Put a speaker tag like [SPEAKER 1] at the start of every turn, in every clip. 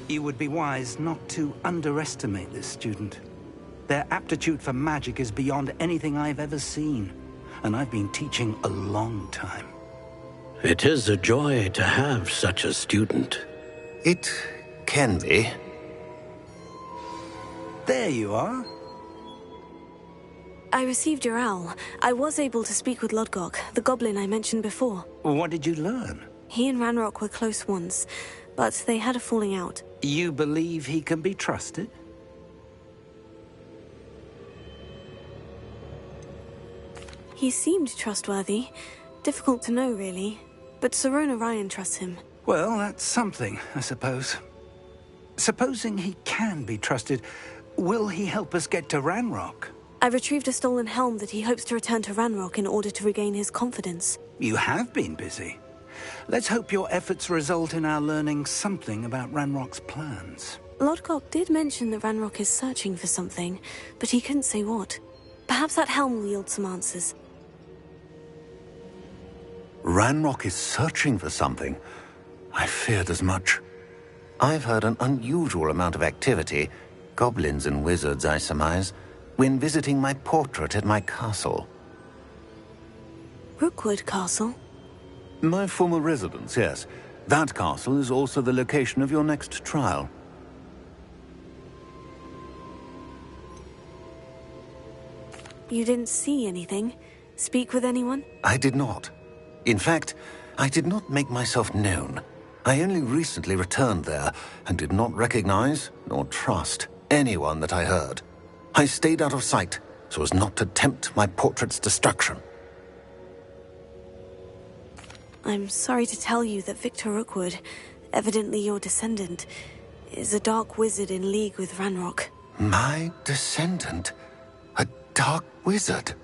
[SPEAKER 1] You would be wise not to underestimate this student. Their aptitude for magic is beyond anything I've ever seen, and I've been teaching a long time.
[SPEAKER 2] It is a joy to have such a student.
[SPEAKER 3] It can be.
[SPEAKER 1] There you are.
[SPEAKER 4] I received your owl. I was able to speak with Lodgok, the goblin I mentioned before.
[SPEAKER 1] What did you learn?
[SPEAKER 4] He and Ranrock were close once, but they had a falling out.
[SPEAKER 1] You believe he can be trusted?
[SPEAKER 4] He seemed trustworthy. Difficult to know, really. But Sirona Ryan trusts him.
[SPEAKER 1] Well, that's something, I suppose. Supposing he can be trusted, will he help us get to Ranrock?
[SPEAKER 4] I retrieved a stolen helm that he hopes to return to Ranrock in order to regain his confidence.
[SPEAKER 1] You have been busy. Let's hope your efforts result in our learning something about Ranrock's plans.
[SPEAKER 4] Lodgok did mention that Ranrock is searching for something, but he couldn't say what. Perhaps that helm will yield some answers.
[SPEAKER 3] Ranrock is searching for something. I feared as much. I've heard an unusual amount of activity, goblins and wizards, I surmise, when visiting my portrait at my castle.
[SPEAKER 4] Rookwood Castle?
[SPEAKER 3] My former residence, yes. That castle is also the location of your next trial.
[SPEAKER 4] You didn't see anything? Speak with anyone?
[SPEAKER 3] I did not. In fact, I did not make myself known. I only recently returned there and did not recognize nor trust anyone that I heard. I stayed out of sight so as not to tempt my portrait's destruction.
[SPEAKER 4] I'm sorry to tell you that Victor Rookwood, evidently your descendant, is a dark wizard in league with Ranrock.
[SPEAKER 3] My descendant? A dark wizard?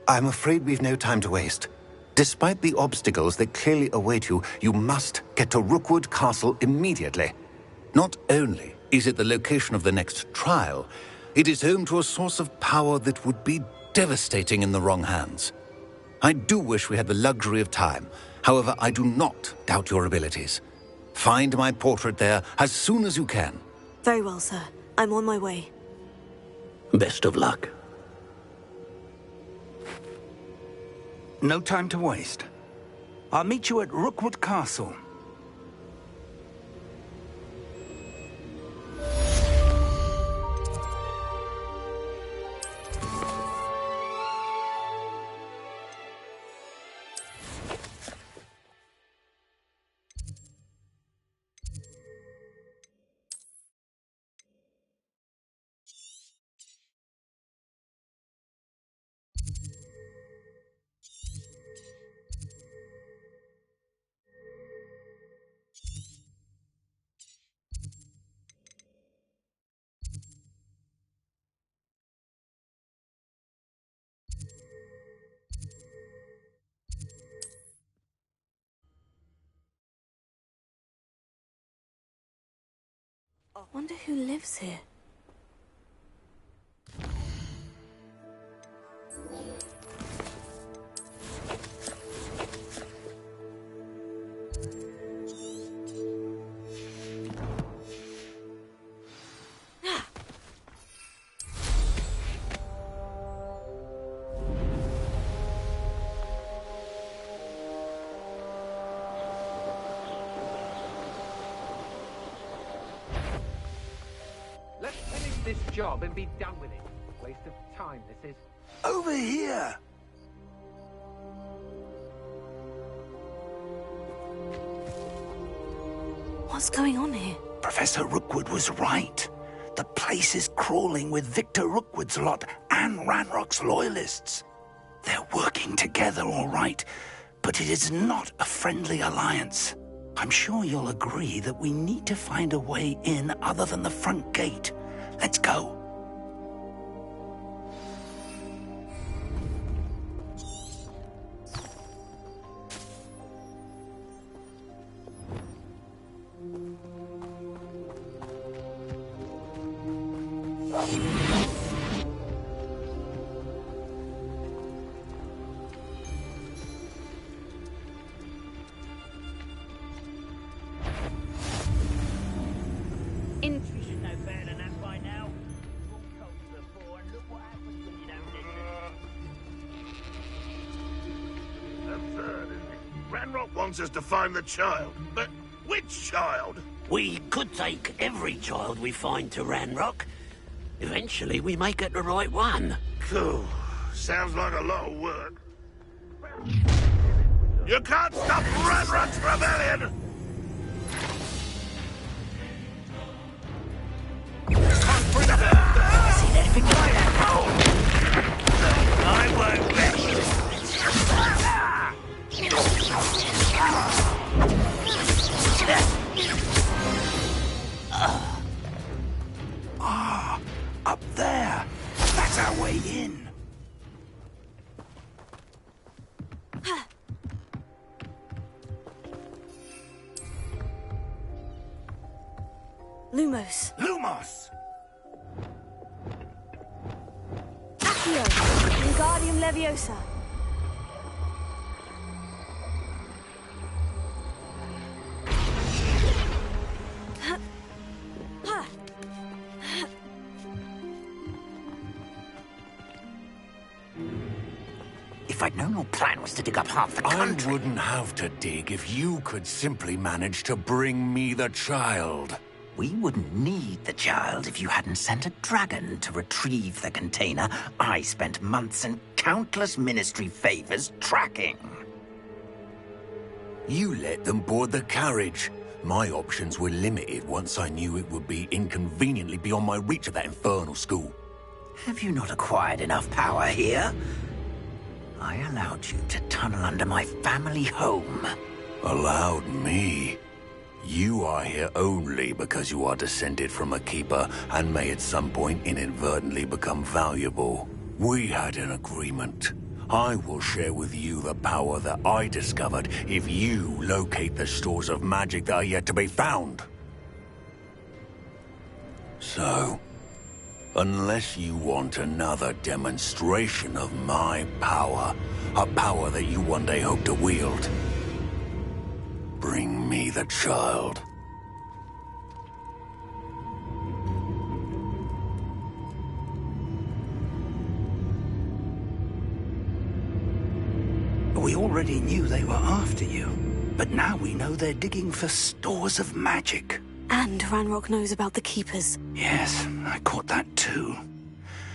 [SPEAKER 3] I'm afraid we've no time to waste. Despite the obstacles that clearly await you, you must get to Rookwood Castle immediately. Not only is it the location of the next trial, it is home to a source of power that would be devastating in the wrong hands. I do wish we had the luxury of time. However, I do not doubt your abilities. Find my portrait there as soon as you can.
[SPEAKER 4] Very well, sir. I'm on my way.
[SPEAKER 2] Best of luck.
[SPEAKER 1] No time to waste. I'll meet you at Rookwood Castle.
[SPEAKER 4] I wonder who lives here.
[SPEAKER 5] Let's finish this job and be done with it. Waste of time, this is.
[SPEAKER 1] Over here!
[SPEAKER 4] What's going on here?
[SPEAKER 1] Professor Rookwood was right. The place is crawling with Victor Rookwood's lot and Ranrock's loyalists. They're working together, all right, but it is not a friendly alliance. I'm sure you'll agree that we need to find a way in other than the front gate. Let's go.
[SPEAKER 6] wants us to find the child. But which child?
[SPEAKER 2] We could take every child we find to Ranrock. Eventually, we may get the right one.
[SPEAKER 6] Cool. Sounds like a lot of work. You can't stop Ranrock's rebellion!
[SPEAKER 1] Seen anything like that? I won't let you. Up there. That's our way in.
[SPEAKER 4] Lumos.
[SPEAKER 1] Lumos!
[SPEAKER 4] Accio. Wingardium Leviosa.
[SPEAKER 1] If I'd known your plan was to dig up half the
[SPEAKER 3] I
[SPEAKER 1] country...
[SPEAKER 3] wouldn't have to dig if you could simply manage to bring me the child.
[SPEAKER 1] We wouldn't need the child if you hadn't sent a dragon to retrieve the container I spent months and countless ministry favors tracking.
[SPEAKER 3] You let them board the carriage. My options were limited once I knew it would be inconveniently beyond my reach at that infernal school.
[SPEAKER 1] Have you not acquired enough power here? I allowed you to tunnel under my family home.
[SPEAKER 3] Allowed me? You are here only because you are descended from a keeper and may at some point inadvertently become valuable. We had an agreement. I will share with you the power that I discovered if you locate the stores of magic that are yet to be found. So, unless you want another demonstration of my power, a power that you one day hope to wield, bring me the child.
[SPEAKER 1] We already knew they were after you, but now we know they're digging for stores of magic.
[SPEAKER 4] And Ranrock knows about the Keepers.
[SPEAKER 1] Yes, I caught that too.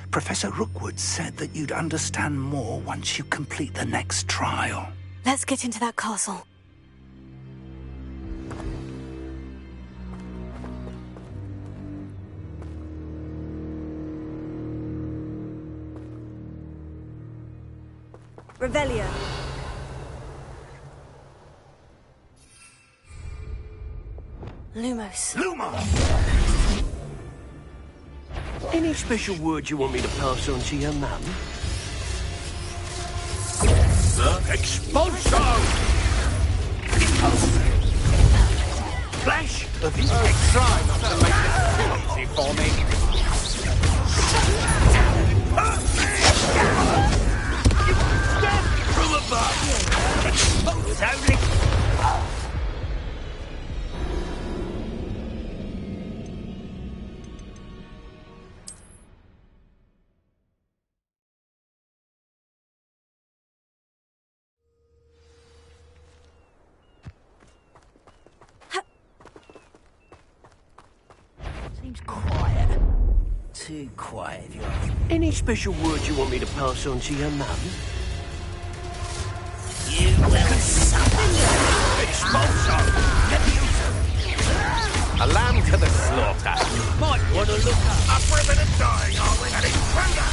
[SPEAKER 1] Professor Rookwood said that you'd understand more once you complete the next trial.
[SPEAKER 4] Let's get into that castle. Revelio. Lumos.
[SPEAKER 1] Lumos!
[SPEAKER 2] Any special word you want me to pass on to your mum?
[SPEAKER 6] Expulso!
[SPEAKER 1] Flash of
[SPEAKER 5] Oh, try not to make this too easy for me.
[SPEAKER 1] from above! Expose only! Seems quiet. Too quiet, if you ask me.
[SPEAKER 2] Any special word you want me to pass on to your mum?
[SPEAKER 1] You will suffer.
[SPEAKER 6] Expulso!
[SPEAKER 5] A lamb to the slaughter.
[SPEAKER 2] Might want to look up.
[SPEAKER 6] Up for a minute dying, are we? An intruder!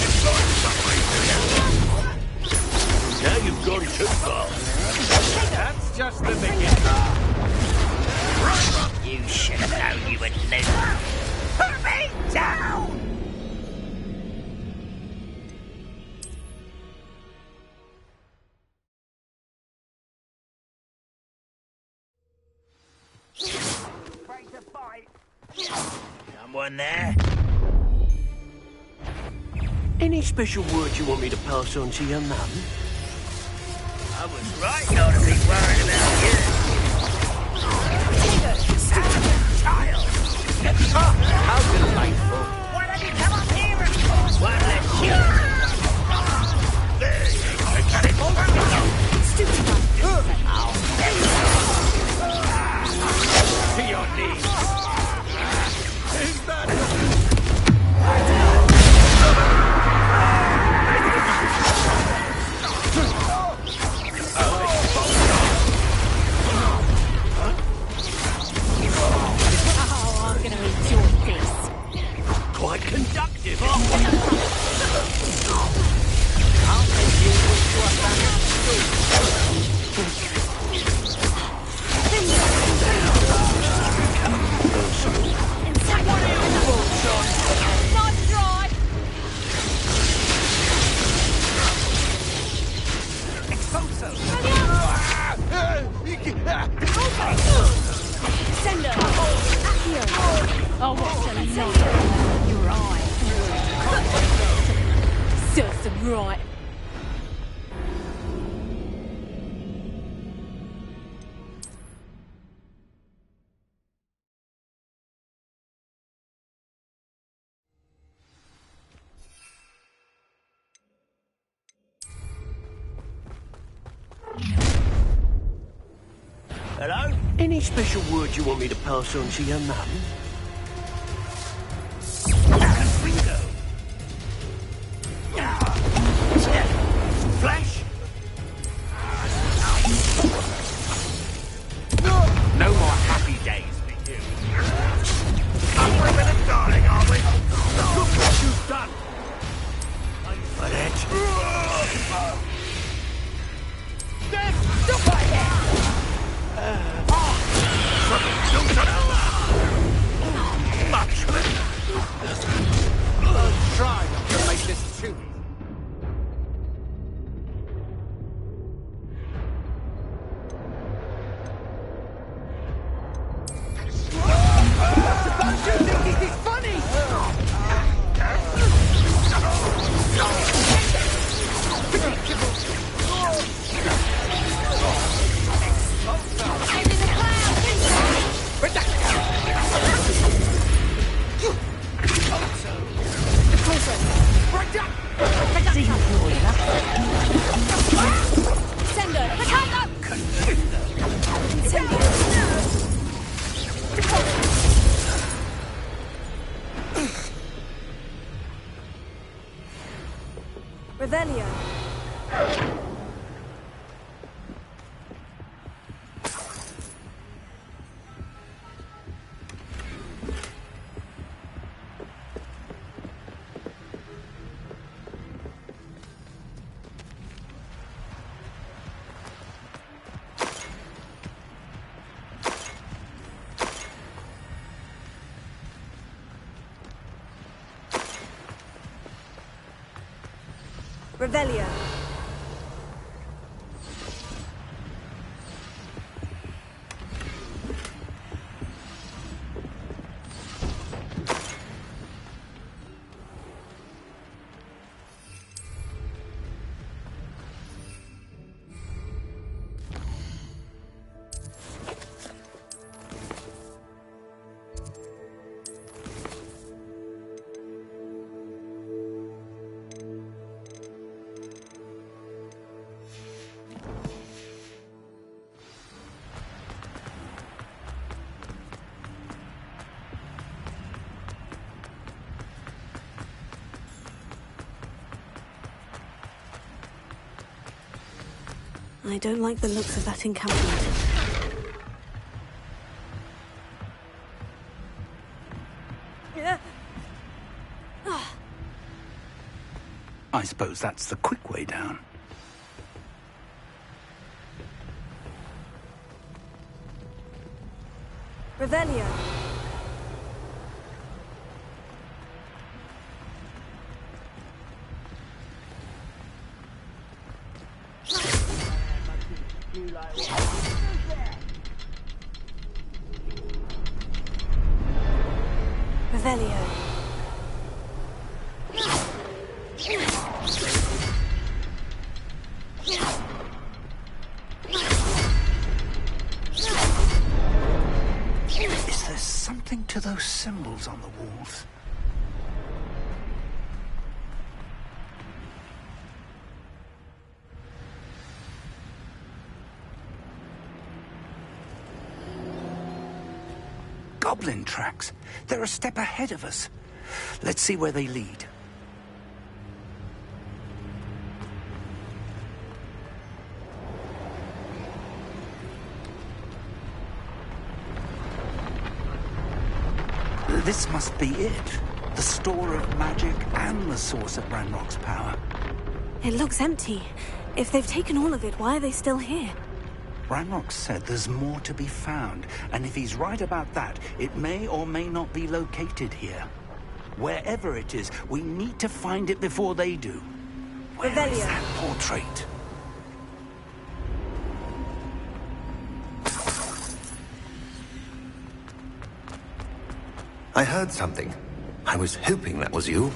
[SPEAKER 6] It's going somewhere.
[SPEAKER 2] Now you've gone too far.
[SPEAKER 5] That's just the beginning.
[SPEAKER 1] You should have known you would lose. Put me down! Ready to fight? Someone there?
[SPEAKER 2] Any special word you want me to pass on to your mum?
[SPEAKER 1] I was right not to be worried about you. Child!
[SPEAKER 5] How delightful.
[SPEAKER 1] Why don't you come up here and cause one less you? There you go.
[SPEAKER 4] Stupid one.
[SPEAKER 1] I'll
[SPEAKER 7] Right.
[SPEAKER 8] Hello? Any special word you want me to pass on to your mum?
[SPEAKER 1] Bingo. Flash. No more happy days for you.
[SPEAKER 6] We're gonna darling, are we?
[SPEAKER 1] Look what you've done.
[SPEAKER 8] For that?
[SPEAKER 6] Stop right there!
[SPEAKER 1] Much.
[SPEAKER 5] Try not to make this too easy.
[SPEAKER 6] Don't you think this is funny?
[SPEAKER 4] Revelio. Revelio. I don't like the looks of that encampment.
[SPEAKER 1] I suppose that's the quick way down.
[SPEAKER 4] Revelio. Revelio.
[SPEAKER 1] Is there something to those symbols on the walls? Goblin tracks. They're a step ahead of us. Let's see where they lead. This must be it. The store of magic and the source of Ranrock's power.
[SPEAKER 4] It looks empty. If they've taken all of it, why are they still here?
[SPEAKER 1] Ranrock said there's more to be found, and if he's right about that, it may or may not be located here. Wherever it is, we need to find it before they do. Where is that portrait?
[SPEAKER 3] I heard something. I was hoping that was you.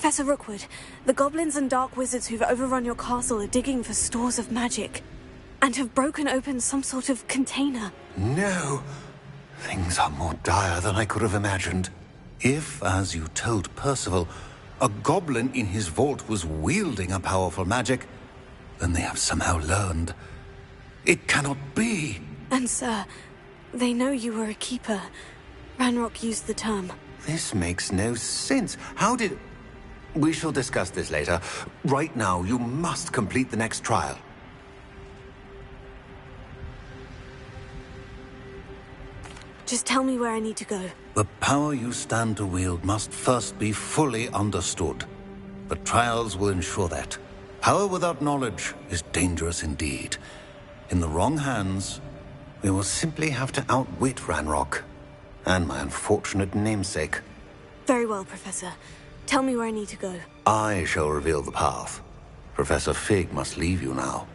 [SPEAKER 4] Professor Rookwood, the goblins and dark wizards who've overrun your castle are digging for stores of magic and have broken open some sort of container.
[SPEAKER 3] No. Things are more dire than I could have imagined. If, as you told Percival, a goblin in his vault was wielding a powerful magic, then they have somehow learned. It cannot be.
[SPEAKER 4] And sir, they know you were a keeper. Ranrock used the term.
[SPEAKER 3] This makes no sense. How did... We shall discuss this later. Right now, you must complete the next trial.
[SPEAKER 4] Just tell me where I need to go.
[SPEAKER 3] The power you stand to wield must first be fully understood. The trials will ensure that. Power without knowledge is dangerous indeed. In the wrong hands, we will simply have to outwit Ranrock and my unfortunate namesake.
[SPEAKER 4] Very well, Professor. Tell me where I need to go.
[SPEAKER 3] I shall reveal the path. Professor Fig must leave you now.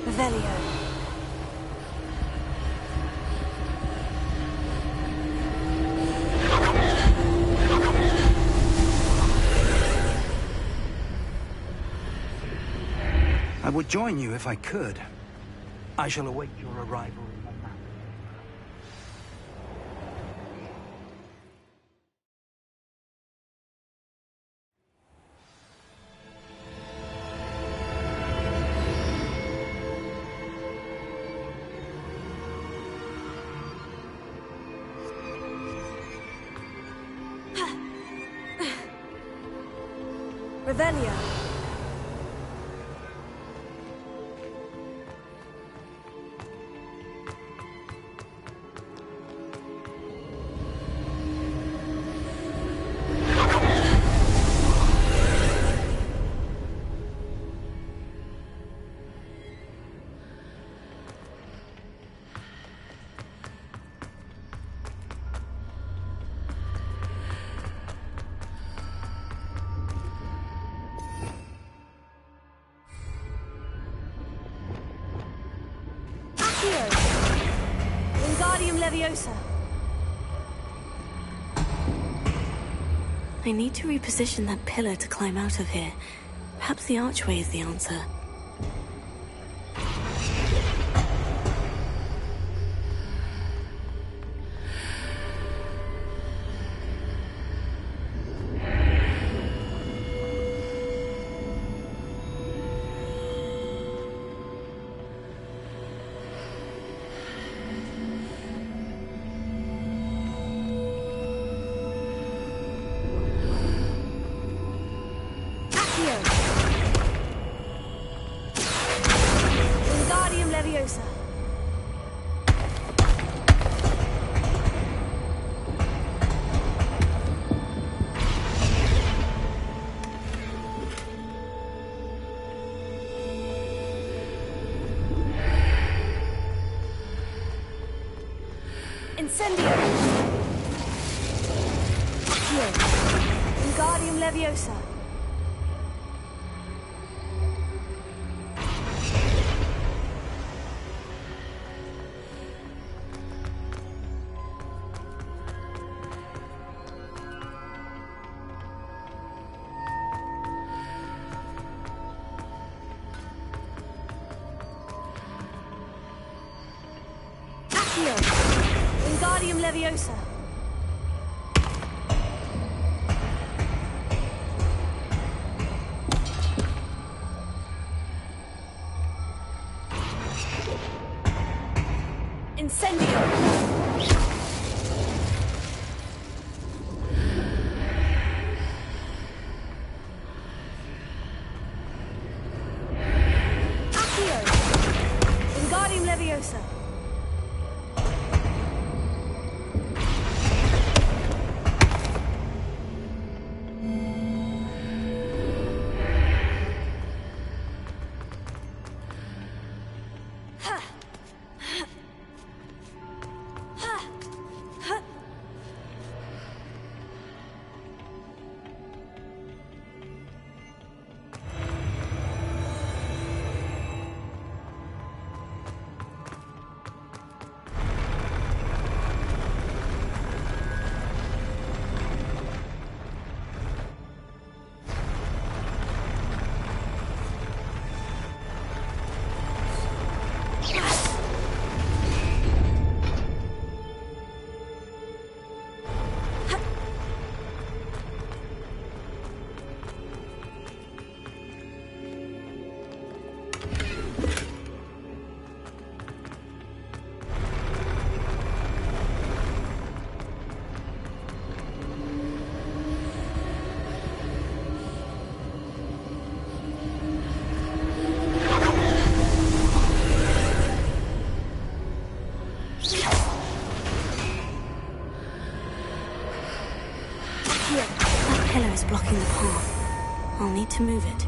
[SPEAKER 4] Revelio.
[SPEAKER 1] I would join you if I could. I shall await your arrival in the map.
[SPEAKER 4] Revelio. Wingardium Leviosa. I need to reposition that pillar to climb out of here. Perhaps the archway is the answer. Wingardium Leviosa. Incendio. Accio. Wingardium Leviosa. Wingardium Leviosa. Incendio. Accio. Wingardium Leviosa. need to move it.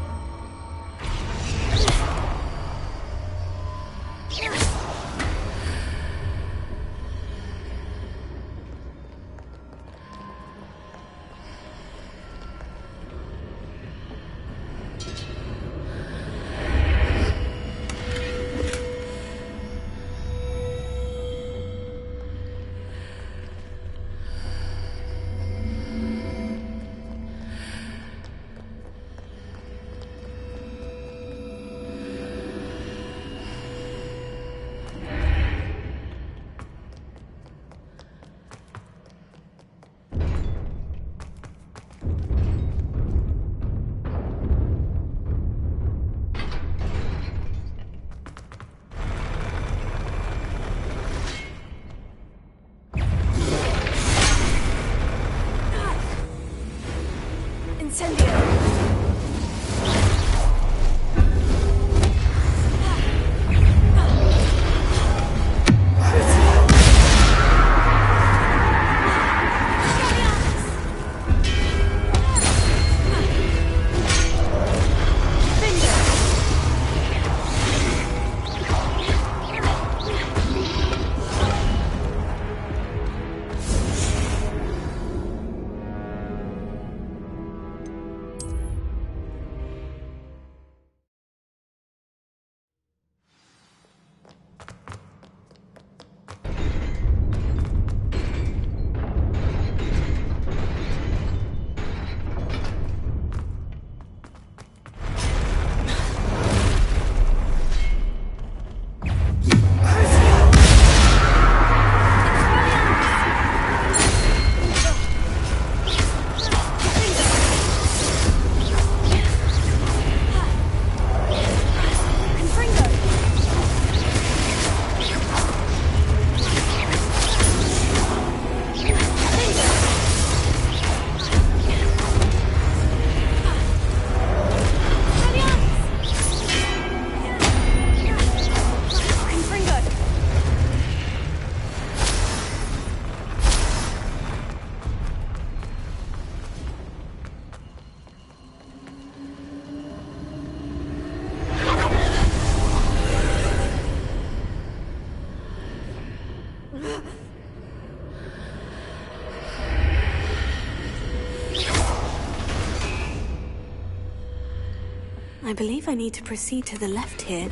[SPEAKER 4] I believe I need to proceed to the left here,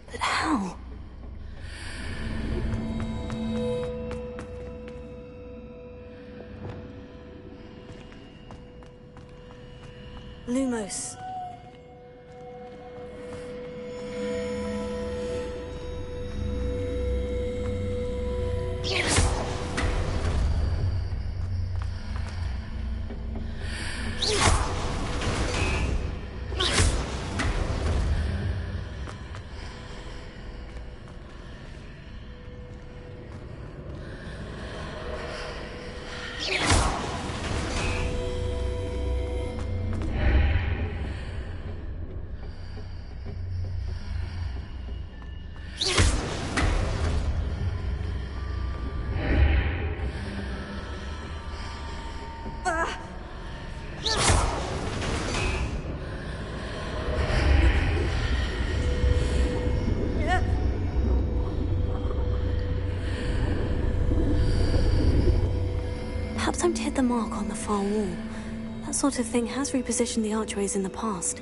[SPEAKER 4] but how? Lumos. Perhaps I'm to hit the mark on the far wall. That sort of thing has repositioned the archways in the past.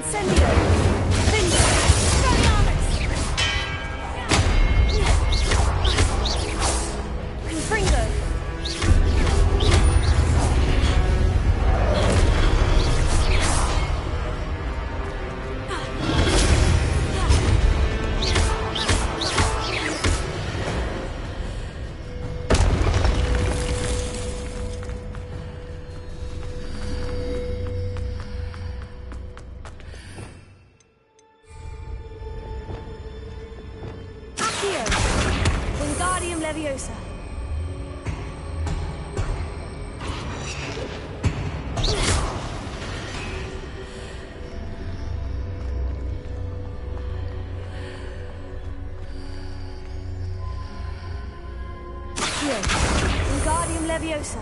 [SPEAKER 4] Incendio! Bingo! Confringo! Accio! Wingardium Leviosa! Accio! Wingardium Leviosa!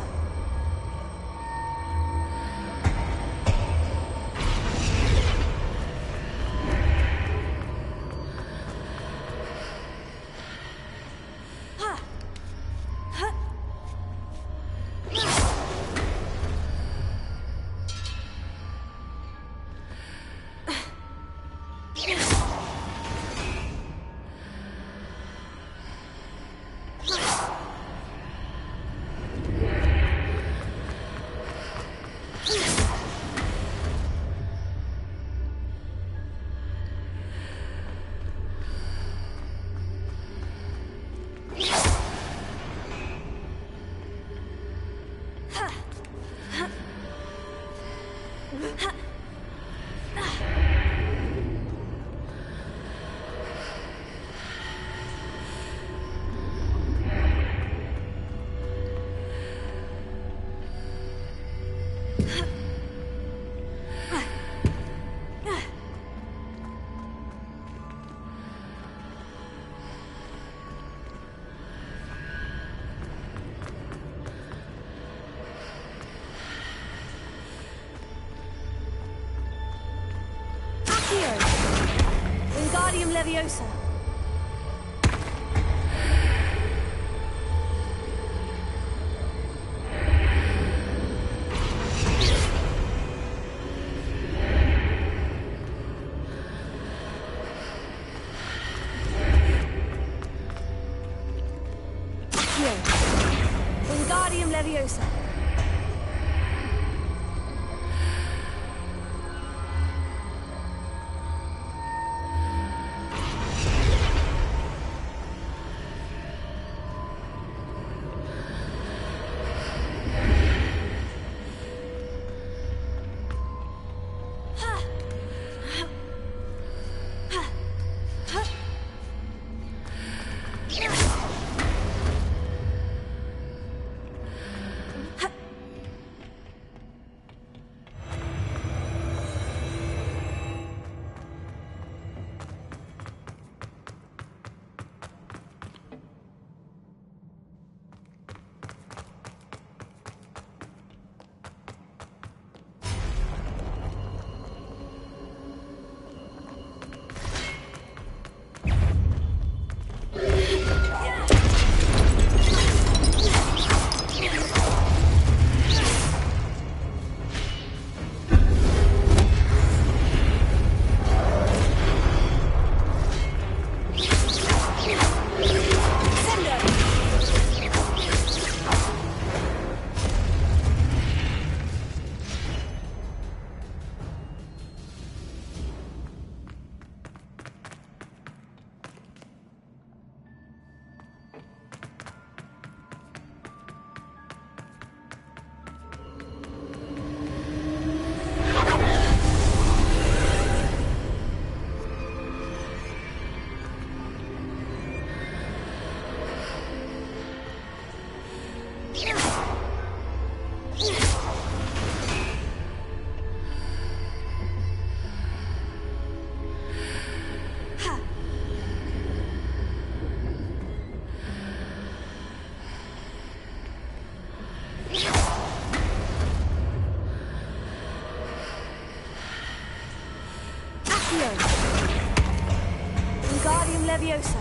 [SPEAKER 4] Wingardium Leviosa! Wingardium Leviosa! Wingardium Leviosa!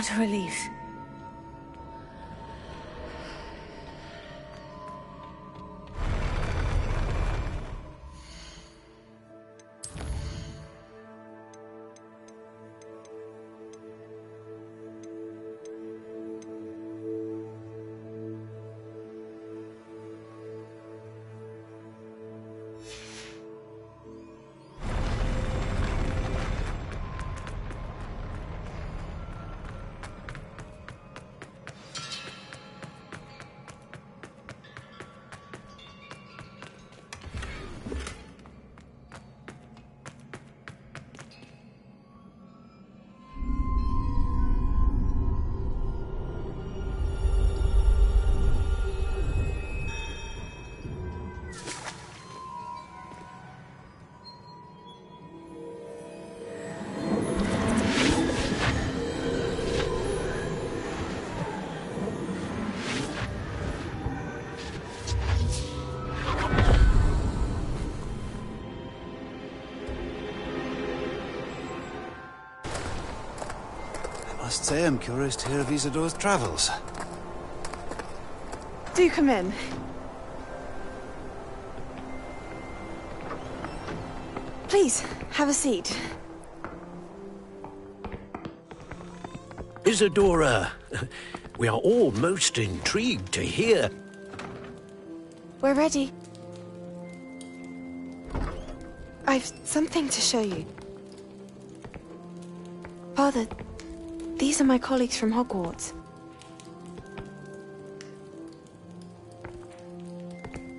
[SPEAKER 4] What a relief.
[SPEAKER 3] I must say I'm curious to hear of Isidore's travels.
[SPEAKER 7] Do come in. Please, have a seat.
[SPEAKER 2] Isadora, we are all most intrigued to hear.
[SPEAKER 7] We're ready. I've something to show you. Father, these are my colleagues from Hogwarts.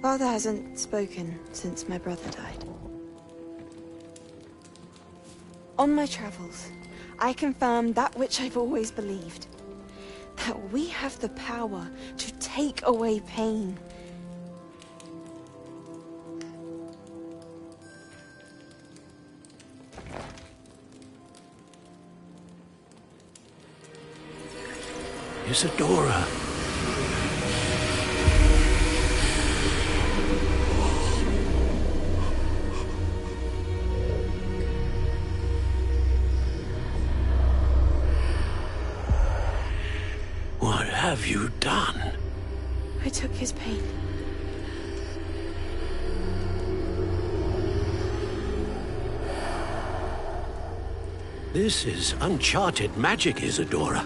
[SPEAKER 7] Father hasn't spoken since my brother died. On my travels, I confirmed that which I've always believed. That we have the power to take away pain.
[SPEAKER 2] Isadora. What have you done?
[SPEAKER 7] I took his pain.
[SPEAKER 2] This is uncharted magic, Isadora.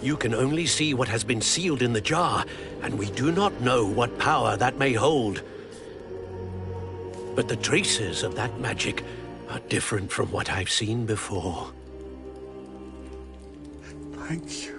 [SPEAKER 2] You can only see what has been sealed in the jar, and we do not know what power that may hold. But the traces of that magic are different from what I've seen before.
[SPEAKER 1] Thank you.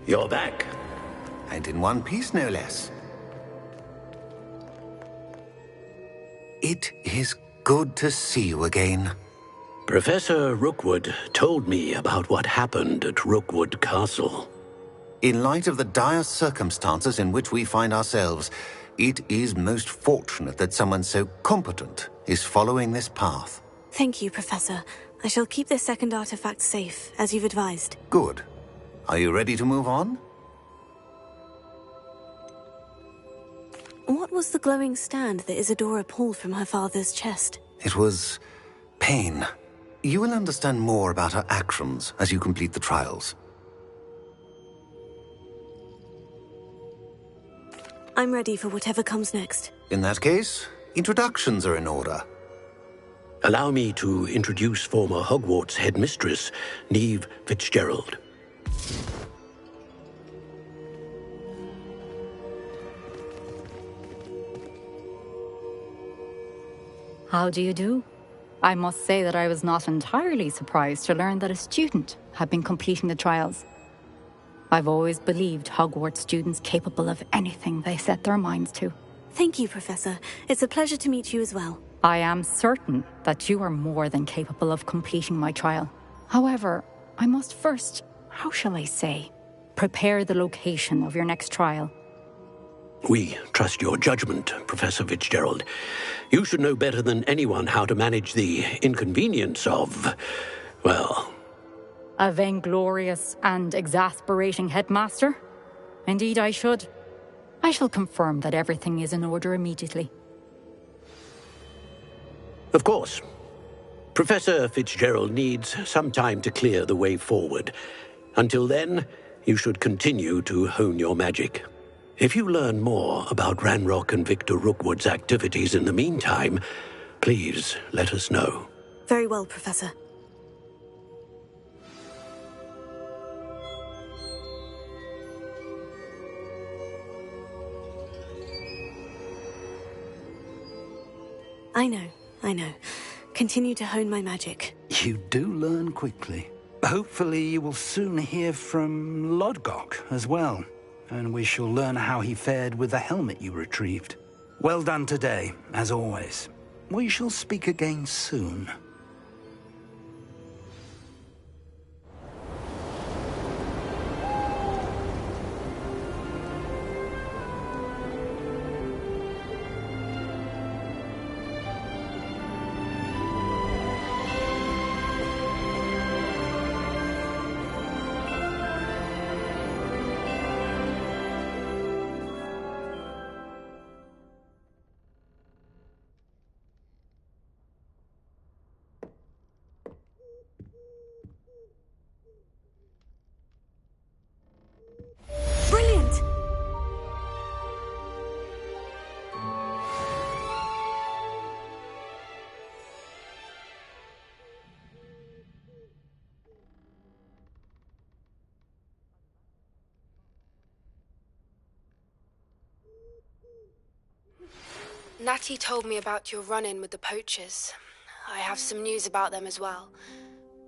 [SPEAKER 2] You're back.
[SPEAKER 3] And in one piece, no less. It is good to see you again.
[SPEAKER 2] Professor Rookwood told me about what happened at Rookwood Castle.
[SPEAKER 3] In light of the dire circumstances in which we find ourselves, it is most fortunate that someone so competent is following this path.
[SPEAKER 4] Thank you, Professor. I shall keep this second artifact safe, as you've advised.
[SPEAKER 3] Good. Are you ready to move on?
[SPEAKER 4] What was the glowing stand that Isadora pulled from her father's chest?
[SPEAKER 3] It was pain. You will understand more about her actions as you complete the trials.
[SPEAKER 4] I'm ready for whatever comes next.
[SPEAKER 3] In that case, introductions are in order.
[SPEAKER 2] Allow me to introduce former Hogwarts headmistress, Neve Fitzgerald.
[SPEAKER 9] How do you do? I must say that I was not entirely surprised to learn that a student have been completing the trials. I've always believed Hogwarts students capable of anything they set their minds to.
[SPEAKER 4] Thank you, Professor. It's a pleasure to meet you as well.
[SPEAKER 9] I am certain that you are more than capable of completing my trial. However, I must first, how shall I say, prepare the location of your next trial.
[SPEAKER 2] We trust your judgment, Professor Fitzgerald. You should know better than anyone how to manage the inconvenience of, well...
[SPEAKER 9] A vainglorious and exasperating headmaster? Indeed I should. I shall confirm that everything is in order immediately.
[SPEAKER 2] Of course. Professor Fitzgerald needs some time to clear the way forward. Until then, you should continue to hone your magic. If you learn more about Ranrock and Victor Rookwood's activities in the meantime, please let us know.
[SPEAKER 4] Very well, Professor. I know. Continue to hone my magic.
[SPEAKER 1] You do learn quickly. Hopefully you will soon hear from Lodgok as well, and we shall learn how he fared with the helmet you retrieved. Well done today, as always. We shall speak again soon.
[SPEAKER 4] Brilliant!
[SPEAKER 10] Natty told me about your run-in with the poachers. I have some news about them as well.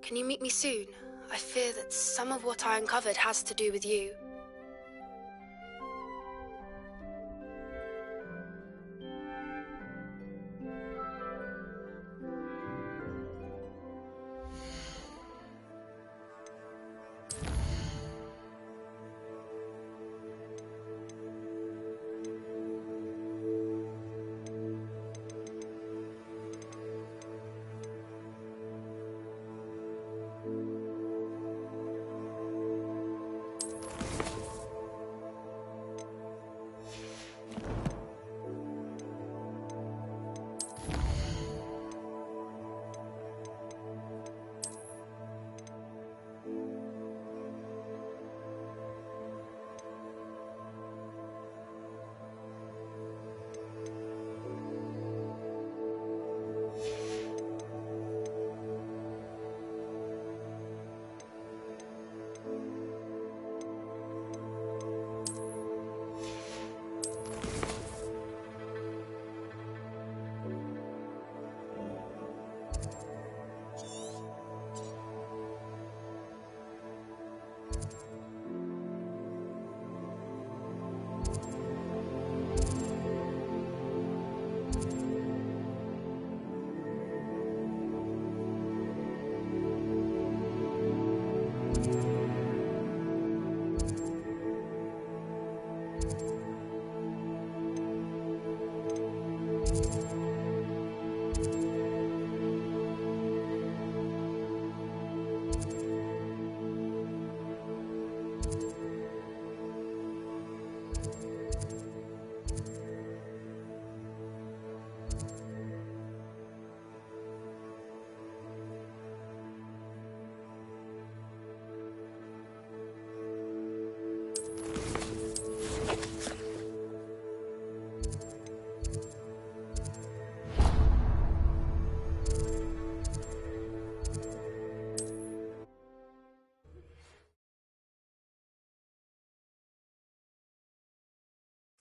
[SPEAKER 10] Can you meet me soon? I fear that some of what I uncovered has to do with you.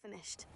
[SPEAKER 4] Finished.